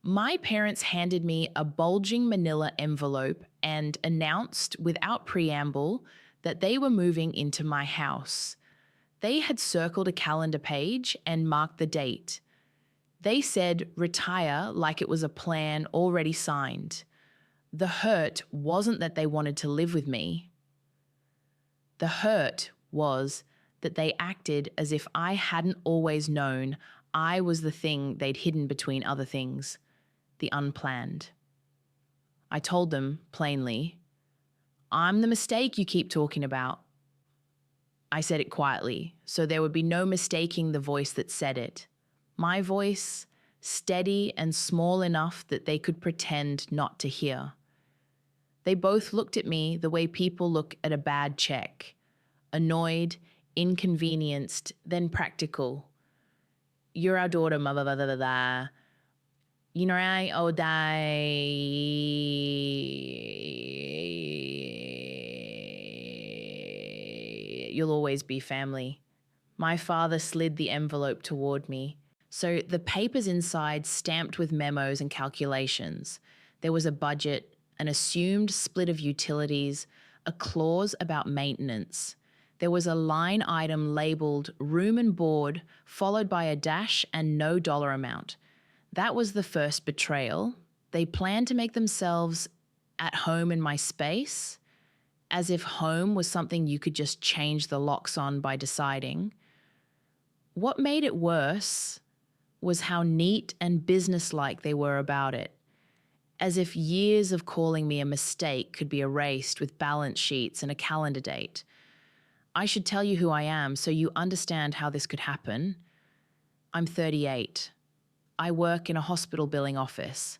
My parents handed me a bulging manila envelope and announced without preamble that they were moving into my house. They had circled a calendar page and marked the date. They said retire like it was a plan already signed. The hurt wasn't that they wanted to live with me. The hurt was that they acted as if I hadn't always known I was the thing they'd hidden between other things, the unplanned. I told them plainly, I'm the mistake you keep talking about. I said it quietly, so there would be no mistaking the voice that said it. My voice, steady and small enough that they could pretend not to hear. They both looked at me the way people look at a bad check. Annoyed, inconvenienced, then practical. You're our daughter, blah, blah, blah, blah, blah. You know, I oh die. You'll always be family. My father slid the envelope toward me. So the papers inside stamped with memos and calculations. There was a budget, an assumed split of utilities, a clause about maintenance. There was a line item labeled room and board, followed by a dash and no dollar amount. That was the first betrayal. They planned to make themselves at home in my space, as if home was something you could just change the locks on by deciding. What made it worse was how neat and businesslike they were about it, as if years of calling me a mistake could be erased with balance sheets and a calendar date. I should tell you who I am so you understand how this could happen. I'm 38. I work in a hospital billing office.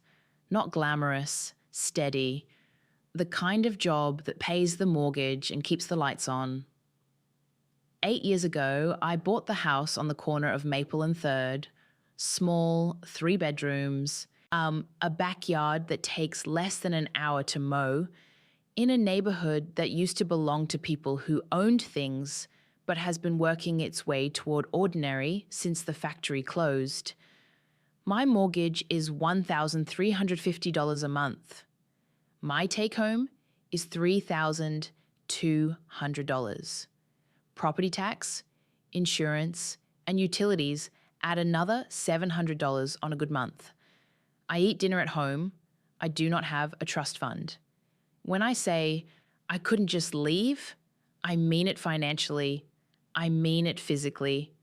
Not glamorous, steady, the kind of job that pays the mortgage and keeps the lights on. 8 years ago, I bought the house on the corner of Maple and 3rd, small, 3 bedrooms, a backyard that takes less than an hour to mow, in a neighborhood that used to belong to people who owned things but has been working its way toward ordinary since the factory closed. My mortgage is $1,350 a month. My take-home is $3,200. Property tax, insurance, and utilities add another $700 on a good month. I eat dinner at home. I do not have a trust fund. When I say I couldn't just leave, I mean it financially. I mean it physically.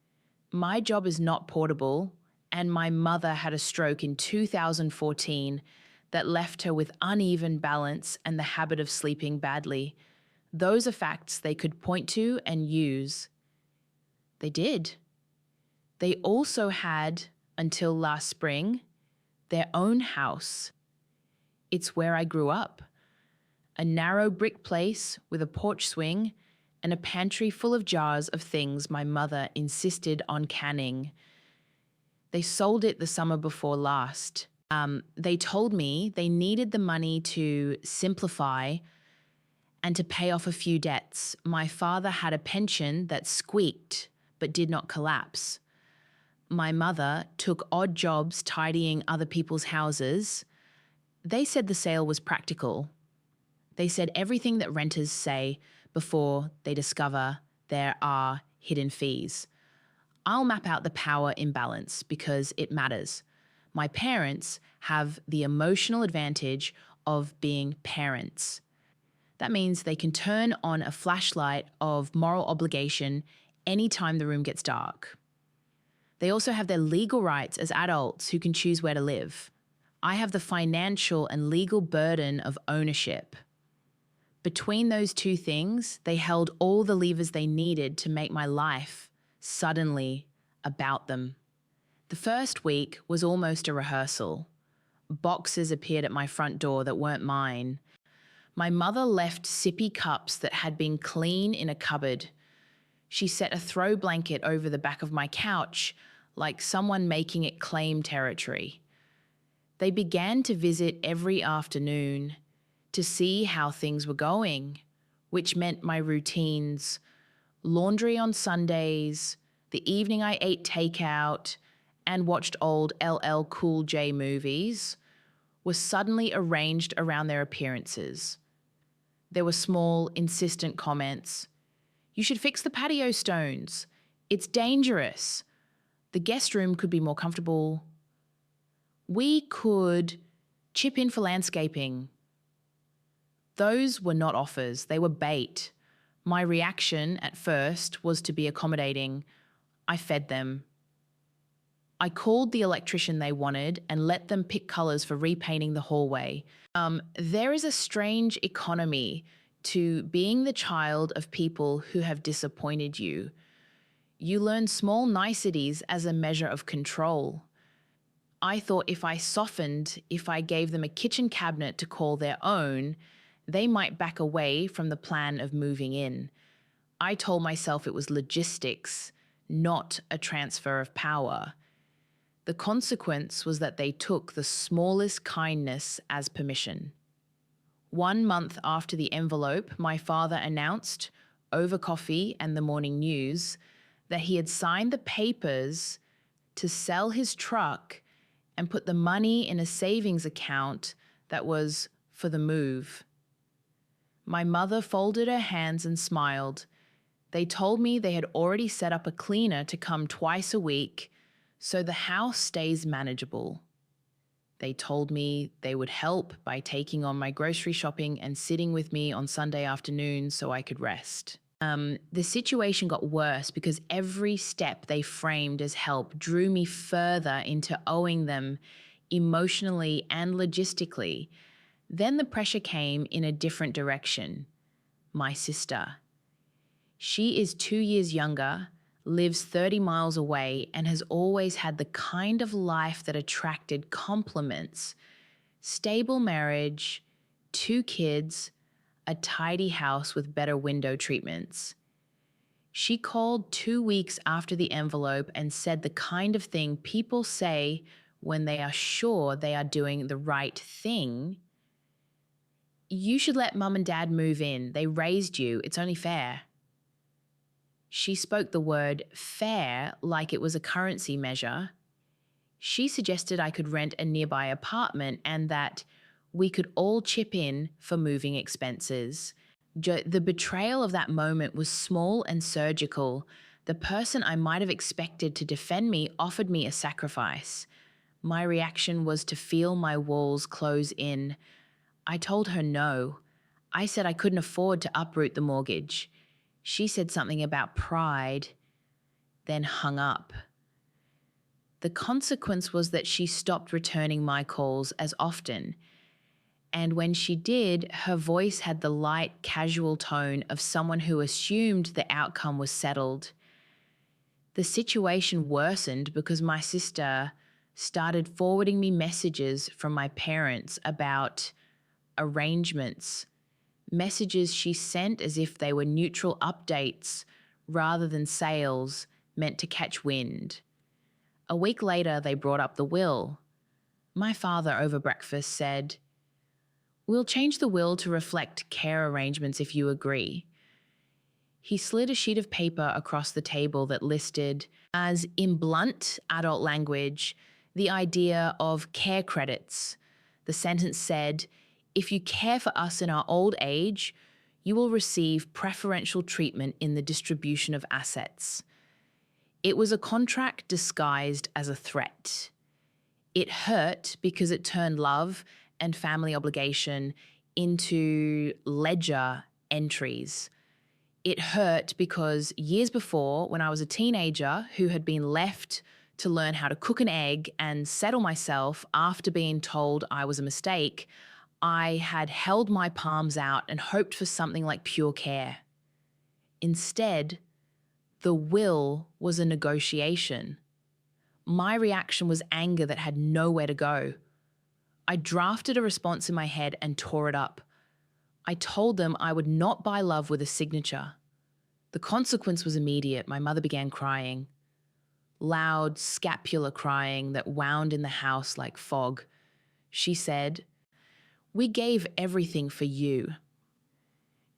My job is not portable, and my mother had a stroke in 2014 that left her with uneven balance and the habit of sleeping badly. Those are facts they could point to and use. They did. They also had, until last spring, their own house. It's where I grew up. A narrow brick place with a porch swing and a pantry full of jars of things my mother insisted on canning. They sold it the summer before last. They told me they needed the money to simplify and to pay off a few debts. My father had a pension that squeaked but did not collapse. My mother took odd jobs tidying other people's houses. They said the sale was practical. They said everything that renters say before they discover there are hidden fees. I'll map out the power imbalance because it matters. My parents have the emotional advantage of being parents. That means they can turn on a flashlight of moral obligation anytime the room gets dark. They also have their legal rights as adults who can choose where to live. I have the financial and legal burden of ownership. Between those two things, they held all the levers they needed to make my life suddenly about them. The first week was almost a rehearsal. Boxes appeared at my front door that weren't mine. My mother left sippy cups that had been clean in a cupboard. She set a throw blanket over the back of my couch, like someone making it claim territory. They began to visit every afternoon to see how things were going, which meant my routines, laundry on Sundays, the evening I ate takeout, and watched old LL Cool J movies were suddenly arranged around their appearances. There were small, insistent comments. You should fix the patio stones. It's dangerous. The guest room could be more comfortable. We could chip in for landscaping. Those were not offers, they were bait. My reaction at first was to be accommodating. I fed them. I called the electrician they wanted and let them pick colours for repainting the hallway. There is a strange economy to being the child of people who have disappointed you. You learn small niceties as a measure of control. I thought if I softened, if I gave them a kitchen cabinet to call their own, they might back away from the plan of moving in. I told myself it was logistics, not a transfer of power. The consequence was that they took the smallest kindness as permission. 1 month after the envelope, my father announced, over coffee and the morning news, that he had signed the papers to sell his truck and put the money in a savings account that was for the move. My mother folded her hands and smiled. They told me they had already set up a cleaner to come twice a week, so the house stays manageable. They told me they would help by taking on my grocery shopping and sitting with me on Sunday afternoons so I could rest. The situation got worse because every step they framed as help drew me further into owing them emotionally and logistically. Then the pressure came in a different direction. My sister. She is 2 years younger, lives 30 miles away, and has always had the kind of life that attracted compliments. Stable marriage, 2 kids, a tidy house with better window treatments. She called 2 weeks after the envelope and said the kind of thing people say when they are sure they are doing the right thing. You should let mum and dad move in. They raised you. It's only fair. She spoke the word fair like it was a currency measure. She suggested I could rent a nearby apartment and that we could all chip in for moving expenses. The betrayal of that moment was small and surgical. The person I might have expected to defend me offered me a sacrifice. My reaction was to feel my walls close in. I told her no. I said I couldn't afford to uproot the mortgage. She said something about pride, then hung up. The consequence was that she stopped returning my calls as often. And when she did, her voice had the light, casual tone of someone who assumed the outcome was settled. The situation worsened because my sister started forwarding me messages from my parents about arrangements, messages she sent as if they were neutral updates rather than sales meant to catch wind. A week later, they brought up the will. My father, over breakfast, said, "We'll change the will to reflect care arrangements if you agree." He slid a sheet of paper across the table that listed, as in blunt adult language, the idea of care credits. The sentence said, "If you care for us in our old age, you will receive preferential treatment in the distribution of assets." It was a contract disguised as a threat. It hurt because it turned love and family obligation into ledger entries. It hurt because years before, when I was a teenager who had been left to learn how to cook an egg and settle myself after being told I was a mistake, I had held my palms out and hoped for something like pure care. Instead, the will was a negotiation. My reaction was anger that had nowhere to go. I drafted a response in my head and tore it up. I told them I would not buy love with a signature. The consequence was immediate. My mother began crying. Loud, scapular crying that wound in the house like fog. She said, "We gave everything for you."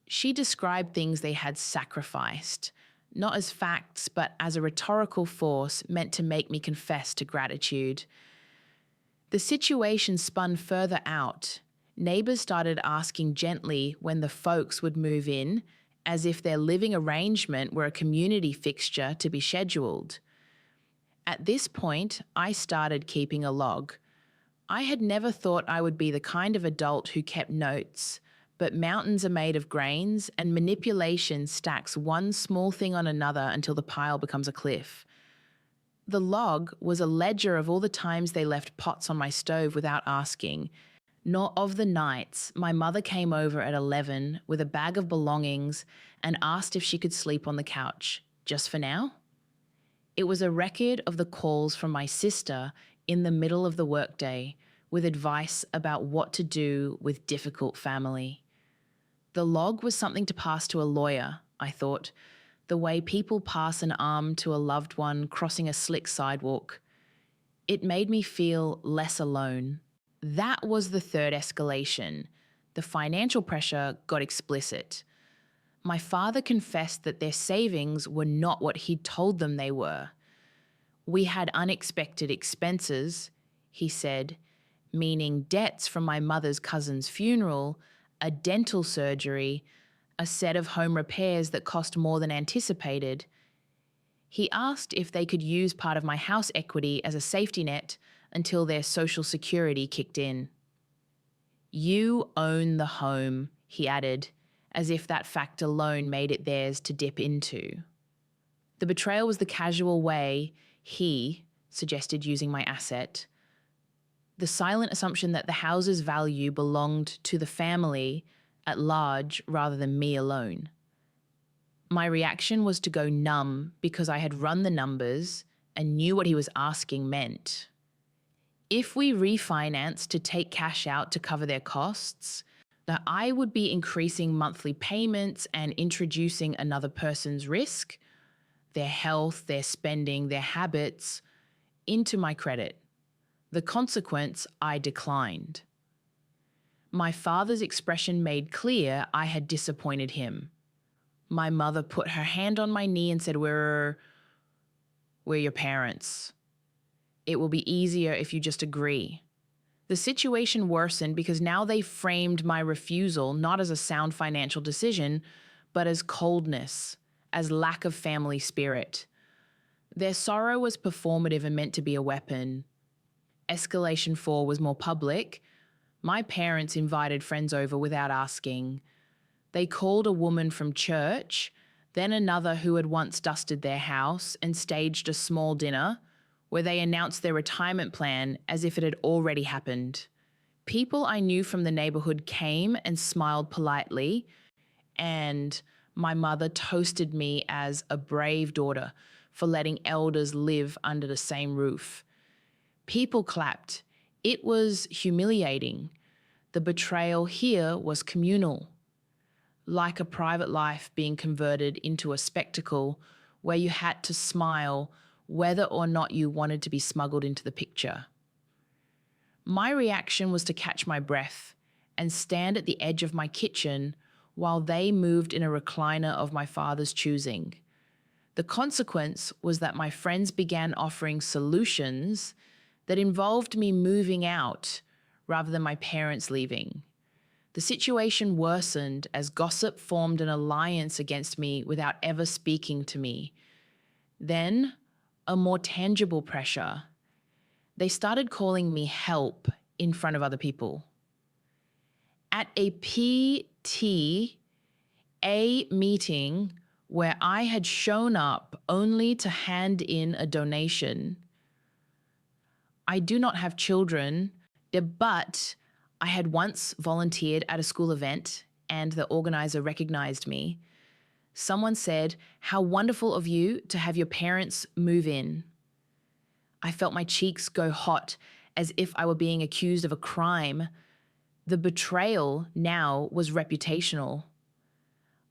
She described things they had sacrificed. not as facts, but as a rhetorical force meant to make me confess to gratitude. The situation spun further out. Neighbours started asking gently when the folks would move in, as if their living arrangement were a community fixture to be scheduled. At this point, I started keeping a log. I had never thought I would be the kind of adult who kept notes, but mountains are made of grains, and manipulation stacks one small thing on another until the pile becomes a cliff. The log was a ledger of all the times they left pots on my stove without asking, nor of the nights my mother came over at 11 with a bag of belongings and asked if she could sleep on the couch, just for now. It was a record of the calls from my sister in the middle of the workday with advice about what to do with difficult family. The log was something to pass to a lawyer, I thought, the way people pass an arm to a loved one crossing a slick sidewalk. It made me feel less alone. That was the third escalation. The financial pressure got explicit. My father confessed that their savings were not what he'd told them they were. We had unexpected expenses, he said, meaning debts from my mother's cousin's funeral, a dental surgery, a set of home repairs that cost more than anticipated. He asked if they could use part of my house equity as a safety net until their social security kicked in. You own the home, he added, as if that fact alone made it theirs to dip into. The betrayal was the casual way he suggested using my asset. The silent assumption that the house's value belonged to the family at large rather than me alone. My reaction was to go numb because I had run the numbers and knew what he was asking meant. If we refinanced to take cash out to cover their costs, that I would be increasing monthly payments and introducing another person's risk, their health, their spending, their habits, into my credit. The consequence, I declined. My father's expression made clear I had disappointed him. My mother put her hand on my knee and said, We're your parents. It will be easier if you just agree. The situation worsened because now they framed my refusal not as a sound financial decision, but as coldness, as lack of family spirit. Their sorrow was performative and meant to be a weapon. Escalation 4 was more public. My parents invited friends over without asking. They called a woman from church, then another who had once dusted their house, and staged a small dinner where they announced their retirement plan as if it had already happened. People I knew from the neighborhood came and smiled politely, and my mother toasted me as a brave daughter for letting elders live under the same roof. People clapped. It was humiliating. The betrayal here was communal, like a private life being converted into a spectacle where you had to smile whether or not you wanted to be smuggled into the picture. My reaction was to catch my breath and stand at the edge of my kitchen while they moved in a recliner of my father's choosing. The consequence was that my friends began offering solutions that involved me moving out rather than my parents leaving. The situation worsened as gossip formed an alliance against me without ever speaking to me. Then, a more tangible pressure. They started calling me help in front of other people. At a PTA meeting where I had shown up only to hand in a donation. I do not have children, but I had once volunteered at a school event and the organizer recognized me. Someone said, "How wonderful of you to have your parents move in." I felt my cheeks go hot as if I were being accused of a crime. The betrayal now was reputational.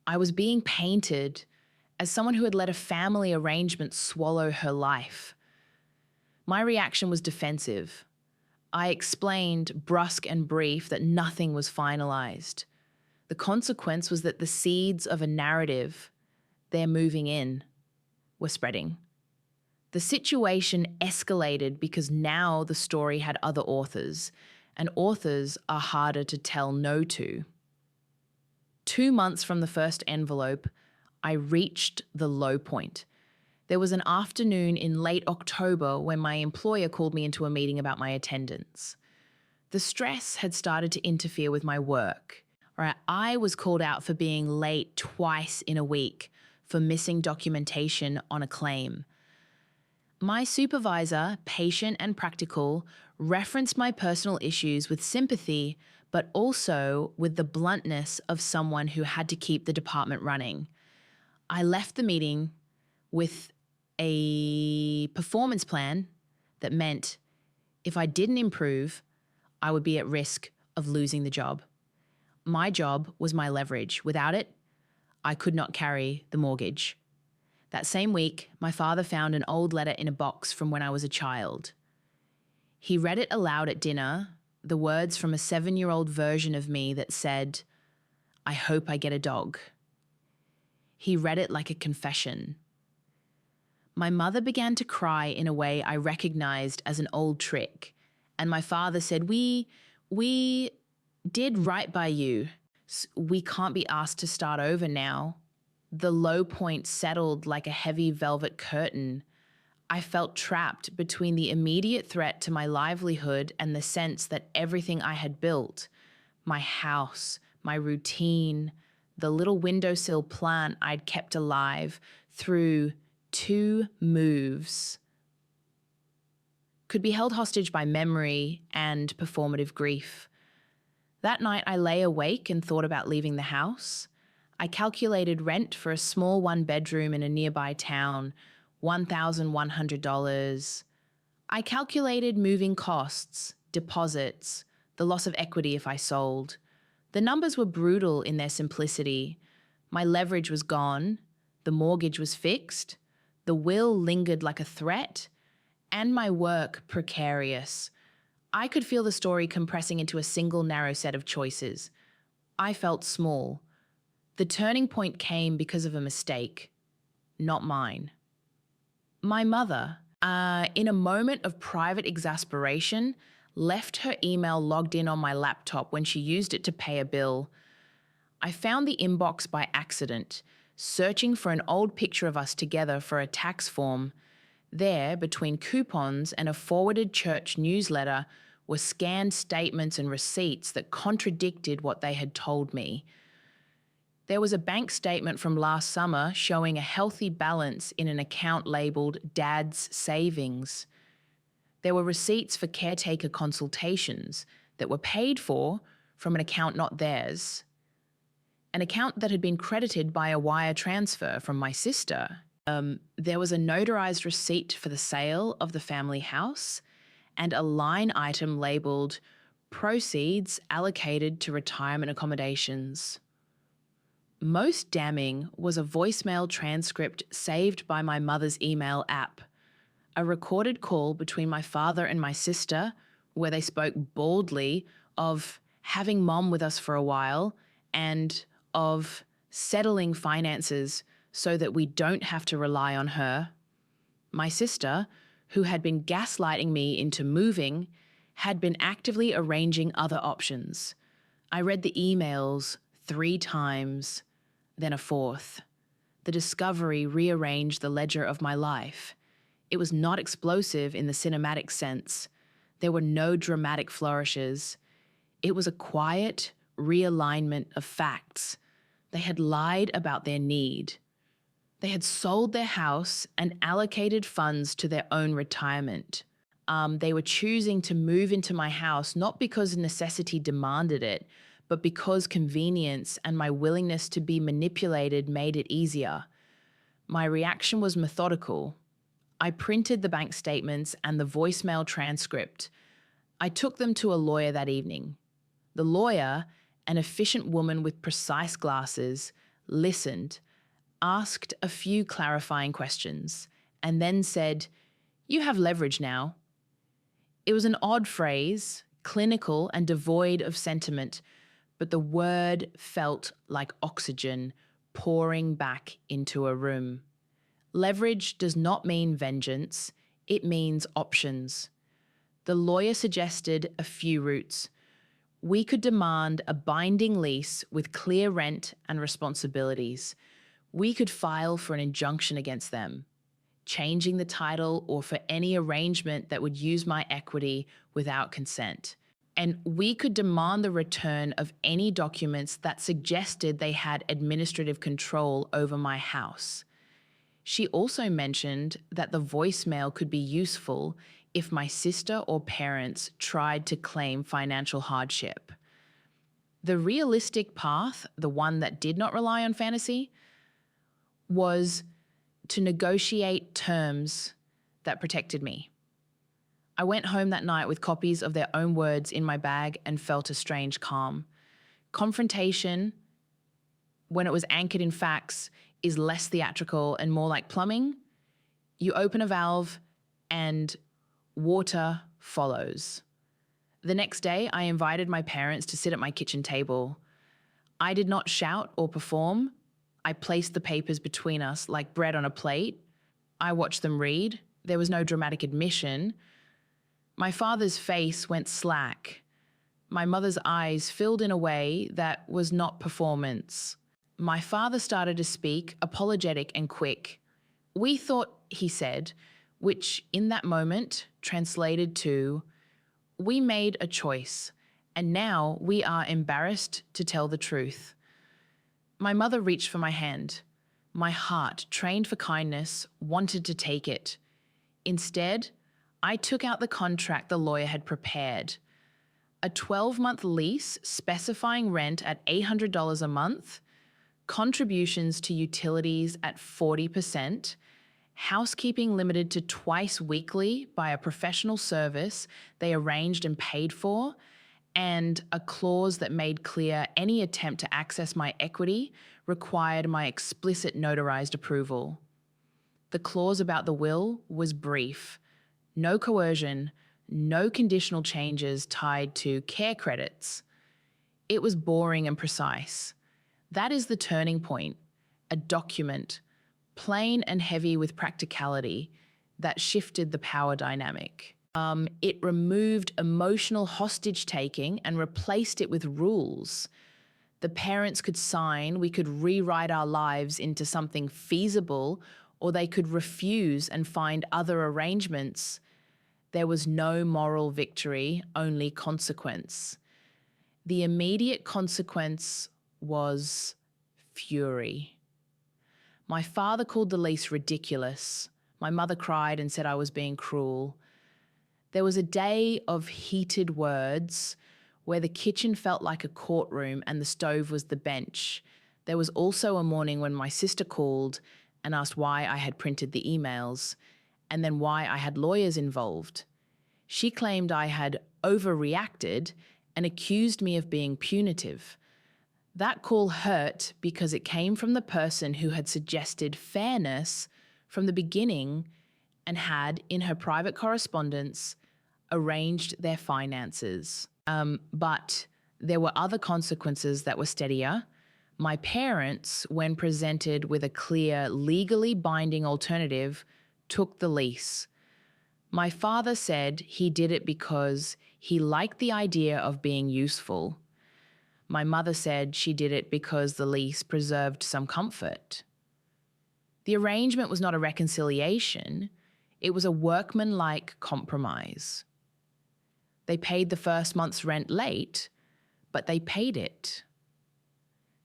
I was being painted as someone who had let a family arrangement swallow her life. My reaction was defensive. I explained, brusque and brief, that nothing was finalized. The consequence was that the seeds of a narrative, they're moving in were spreading. The situation escalated because now the story had other authors, and authors are harder to tell no to. 2 months from the first envelope, I reached the low point. There was an afternoon in late October when my employer called me into a meeting about my attendance. The stress had started to interfere with my work. Right, I was called out for being late twice in a week for missing documentation on a claim. My supervisor, patient and practical, referenced my personal issues with sympathy, but also with the bluntness of someone who had to keep the department running. I left the meeting with a performance plan that meant if I didn't improve, I would be at risk of losing the job. My job was my leverage. Without it, I could not carry the mortgage. That same week, my father found an old letter in a box from when I was a child. He read it aloud at dinner, the words from a 7-year-old version of me that said, "I hope I get a dog." He read it like a confession. My mother began to cry in a way I recognized as an old trick, and my father said, We did right by you. We can't be asked to start over now." The low point settled like a heavy velvet curtain. I felt trapped between the immediate threat to my livelihood and the sense that everything I had built, my house, my routine, the little windowsill plant I'd kept alive through 2 moves, could be held hostage by memory and performative grief. That night I lay awake and thought about leaving the house. I calculated rent for a small 1-bedroom in a nearby town, $1,100. I calculated moving costs, deposits, the loss of equity if I sold. The numbers were brutal in their simplicity. My leverage was gone, the mortgage was fixed, the will lingered like a threat, and my work precarious. I could feel the story compressing into a single narrow set of choices. I felt small. The turning point came because of a mistake, not mine. My mother, in a moment of private exasperation, left her email logged in on my laptop when she used it to pay a bill. I found the inbox by accident, searching for an old picture of us together for a tax form. There, between coupons and a forwarded church newsletter, were scanned statements and receipts that contradicted what they had told me. There was a bank statement from last summer showing a healthy balance in an account labelled Dad's Savings. There were receipts for caretaker consultations that were paid for from an account not theirs. An account that had been credited by a wire transfer from my sister. There was a notarized receipt for the sale of the family house and a line item labelled Proceeds Allocated to Retirement Accommodations. Most damning was a voicemail transcript saved by my mother's email app, a recorded call between my father and my sister where they spoke boldly of having Mom with us for a while and of settling finances so that we don't have to rely on her. My sister, who had been gaslighting me into moving, had been actively arranging other options. I read the emails 3 times, then a 4th. The discovery rearranged the ledger of my life. It was not explosive in the cinematic sense. There were no dramatic flourishes. It was a quiet realignment of facts. They had lied about their need. They had sold their house and allocated funds to their own retirement. They were choosing to move into my house not because necessity demanded it, but because convenience and my willingness to be manipulated made it easier. My reaction was methodical. I printed the bank statements and the voicemail transcript. I took them to a lawyer that evening. The lawyer, an efficient woman with precise glasses, listened, asked a few clarifying questions, and then said, "You have leverage now." It was an odd phrase, clinical and devoid of sentiment, but the word felt like oxygen, pouring back into a room. Leverage does not mean vengeance, it means options. The lawyer suggested a few routes. We could demand a binding lease with clear rent and responsibilities. We could file for an injunction against them, changing the title or for any arrangement that would use my equity without consent. And we could demand the return of any documents that suggested they had administrative control over my house. She also mentioned that the voicemail could be useful if my sister or parents tried to claim financial hardship. The realistic path, the one that did not rely on fantasy, was to negotiate terms that protected me. I went home that night with copies of their own words in my bag and felt a strange calm. Confrontation, when it was anchored in facts, is less theatrical and more like plumbing. You open a valve and water follows. The next day, I invited my parents to sit at my kitchen table. I did not shout or perform. I placed the papers between us like bread on a plate. I watched them read. There was no dramatic admission. My father's face went slack. My mother's eyes filled in a way that was not performance. My father started to speak, apologetic and quick. We thought, he said, which in that moment translated to, we made a choice, and now we are embarrassed to tell the truth. My mother reached for my hand. My heart, trained for kindness, wanted to take it. Instead, I took out the contract the lawyer had prepared. A 12-month lease specifying rent at $800 a month, contributions to utilities at 40%, housekeeping limited to twice weekly by a professional service they arranged and paid for, and a clause that made clear any attempt to access my equity required my explicit notarized approval. The clause about the will was brief. No coercion, no conditional changes tied to care credits. It was boring and precise. That is the turning point, a document, plain and heavy with practicality, that shifted the power dynamic. It removed emotional hostage-taking and replaced it with rules. The parents could sign, we could rewrite our lives into something feasible, or they could refuse and find other arrangements. There was no moral victory, only consequence. The immediate consequence was fury. My father called the lease ridiculous. My mother cried and said I was being cruel. There was a day of heated words where the kitchen felt like a courtroom and the stove was the bench. There was also a morning when my sister called and asked why I had printed the emails, and then why I had lawyers involved. She claimed I had overreacted and accused me of being punitive. That call hurt because it came from the person who had suggested fairness from the beginning and had, in her private correspondence, arranged their finances. But there were other consequences that were steadier. My parents, when presented with a clear, legally binding alternative, took the lease. My father said he did it because he liked the idea of being useful. My mother said she did it because the lease preserved some comfort. The arrangement was not a reconciliation. It was a workmanlike compromise. They paid the first month's rent late, but they paid it.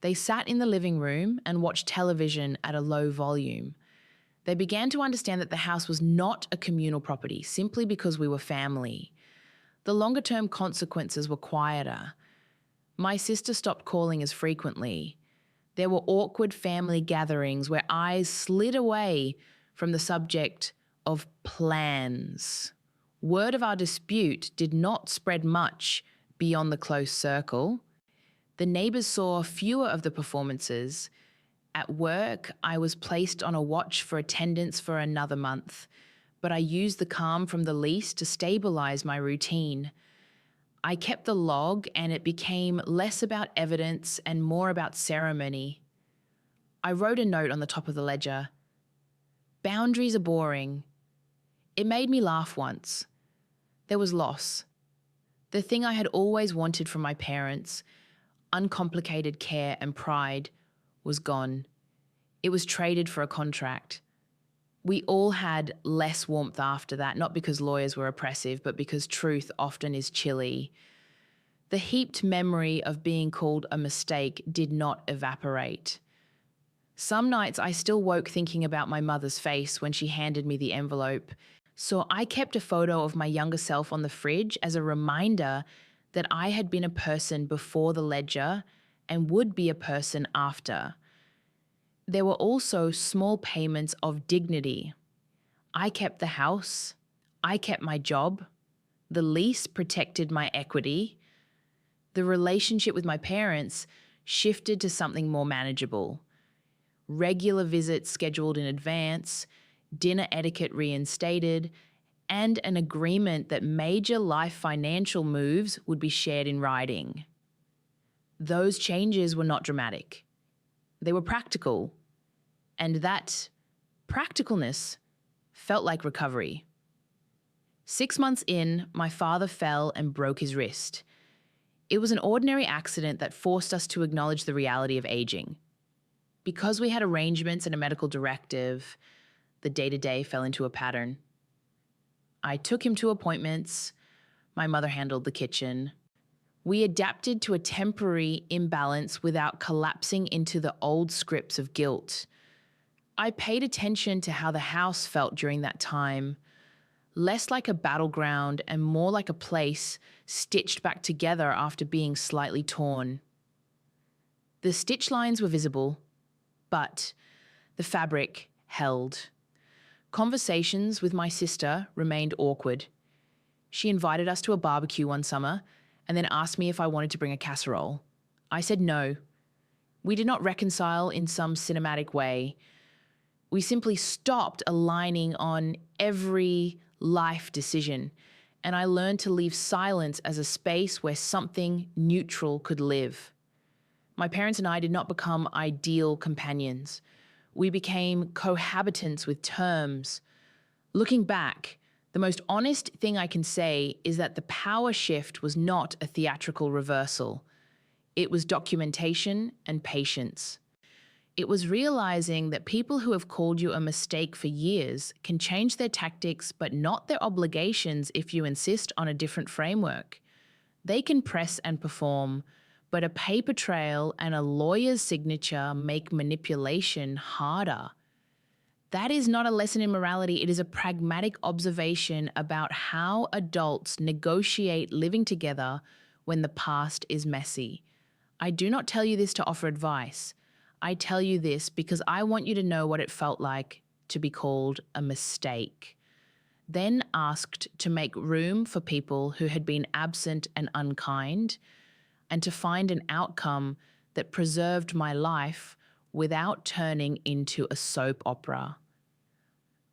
They sat in the living room and watched television at a low volume. They began to understand that the house was not a communal property simply because we were family. The longer-term consequences were quieter. My sister stopped calling as frequently. There were awkward family gatherings where eyes slid away from the subject of plans. Word of our dispute did not spread much beyond the close circle. The neighbours saw fewer of the performances. At work, I was placed on a watch for attendance for another month, but I used the calm from the lease to stabilise my routine. I kept the log and it became less about evidence and more about ceremony. I wrote a note on the top of the ledger. Boundaries are boring. It made me laugh once. There was loss. The thing I had always wanted from my parents, uncomplicated care and pride, was gone. It was traded for a contract. We all had less warmth after that, not because lawyers were oppressive, but because truth often is chilly. The heaped memory of being called a mistake did not evaporate. Some nights I still woke thinking about my mother's face when she handed me the envelope, so I kept a photo of my younger self on the fridge as a reminder that I had been a person before the ledger and would be a person after. There were also small payments of dignity. I kept the house. I kept my job. The lease protected my equity. The relationship with my parents shifted to something more manageable. Regular visits scheduled in advance, dinner etiquette reinstated, and an agreement that major life financial moves would be shared in writing. Those changes were not dramatic. They were practical, and that practicalness felt like recovery. 6 months in, my father fell and broke his wrist. It was an ordinary accident that forced us to acknowledge the reality of aging. Because we had arrangements and a medical directive, the day-to-day fell into a pattern. I took him to appointments. My mother handled the kitchen. We adapted to a temporary imbalance without collapsing into the old scripts of guilt. I paid attention to how the house felt during that time, less like a battleground and more like a place stitched back together after being slightly torn. The stitch lines were visible, but the fabric held. Conversations with my sister remained awkward. She invited us to a barbecue one summer and then asked me if I wanted to bring a casserole. I said no. We did not reconcile in some cinematic way. We simply stopped aligning on every life decision, and I learned to leave silence as a space where something neutral could live. My parents and I did not become ideal companions. We became cohabitants with terms. Looking back, the most honest thing I can say is that the power shift was not a theatrical reversal. It was documentation and patience. It was realizing that people who have called you a mistake for years can change their tactics but not their obligations if you insist on a different framework. They can press and perform, but a paper trail and a lawyer's signature make manipulation harder. That is not a lesson in morality. It is a pragmatic observation about how adults negotiate living together when the past is messy. I do not tell you this to offer advice. I tell you this because I want you to know what it felt like to be called a mistake. Then asked to make room for people who had been absent and unkind, and to find an outcome that preserved my life without turning into a soap opera.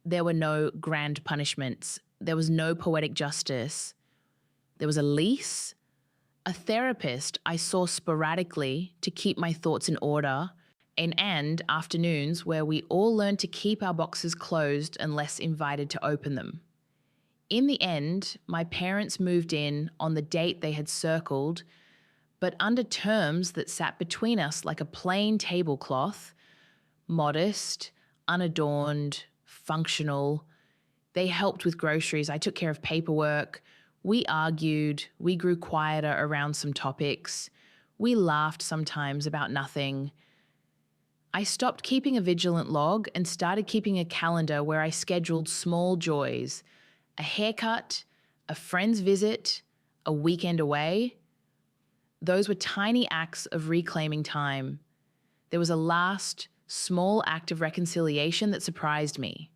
There were no grand punishments. There was no poetic justice. There was a lease, a therapist I saw sporadically to keep my thoughts in order, and afternoons where we all learned to keep our boxes closed unless invited to open them. In the end, my parents moved in on the date they had circled, but under terms that sat between us like a plain tablecloth, modest, unadorned, functional. They helped with groceries. I took care of paperwork. We argued. We grew quieter around some topics. We laughed sometimes about nothing. I stopped keeping a vigilant log and started keeping a calendar where I scheduled small joys, a haircut, a friend's visit, a weekend away. Those were tiny acts of reclaiming time. There was a last, small act of reconciliation that surprised me.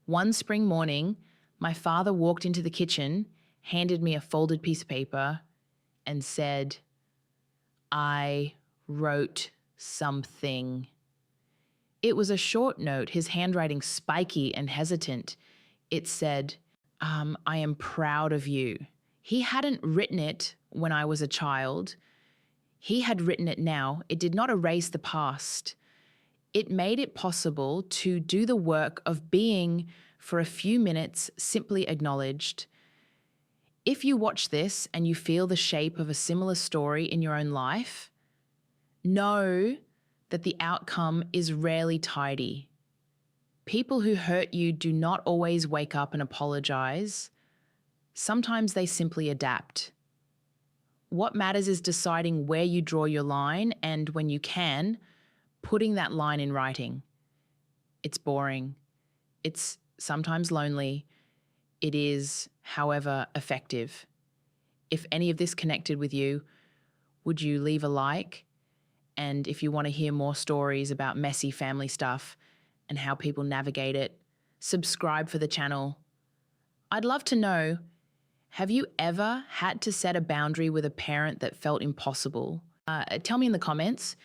One spring morning, my father walked into the kitchen, handed me a folded piece of paper, and said, "I wrote something." It was a short note, his handwriting spiky and hesitant. It said, "I am proud of you." He hadn't written it when I was a child. He had written it now. It did not erase the past. It made it possible to do the work of being for a few minutes simply acknowledged. If you watch this and you feel the shape of a similar story in your own life, know that the outcome is rarely tidy. People who hurt you do not always wake up and apologize. Sometimes they simply adapt. What matters is deciding where you draw your line and, when you can, putting that line in writing. It's boring. It's sometimes lonely. It is, however, effective. If any of this connected with you, would you leave a like? And if you want to hear more stories about messy family stuff and how people navigate it, subscribe for the channel. I'd love to know, have you ever had to set a boundary with a parent that felt impossible? Tell me in the comments.